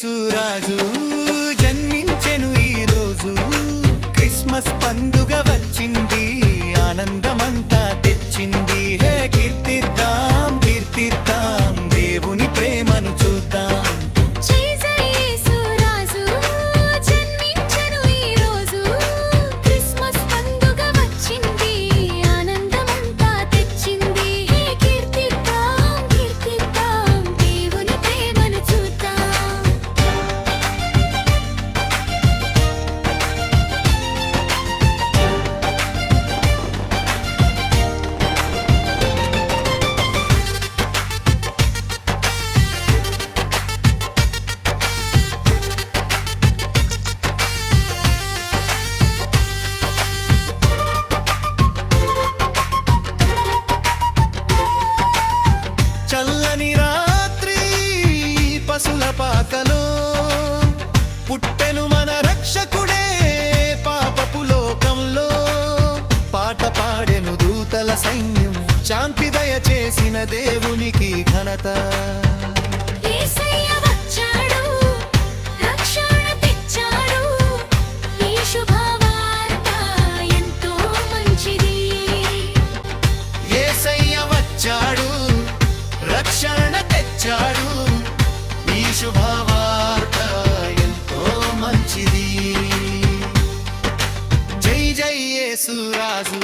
యేసురాజు జన్మించెను ఈ రోజు, క్రిస్మస్ పండుగ వచ్చింది, ఆనందమంతా తెచ్చింది. హే కీర్తిద్దాం కీర్తిద్దాం దేవుని ప్రేమను చూద్దాం. చల్లని రాత్రి పశుల పాకలో పుట్టెను మన రక్షకుడే, పాపపు లోకంలో పాట పాడెను దూతల సైన్యం, శాంతి దయచేసిన దేవునికి ఘనత. రక్షణ తెచ్చాడు, ఈ శుభవార్త ఎంతో మంచిది. జై జై యేసురాజు.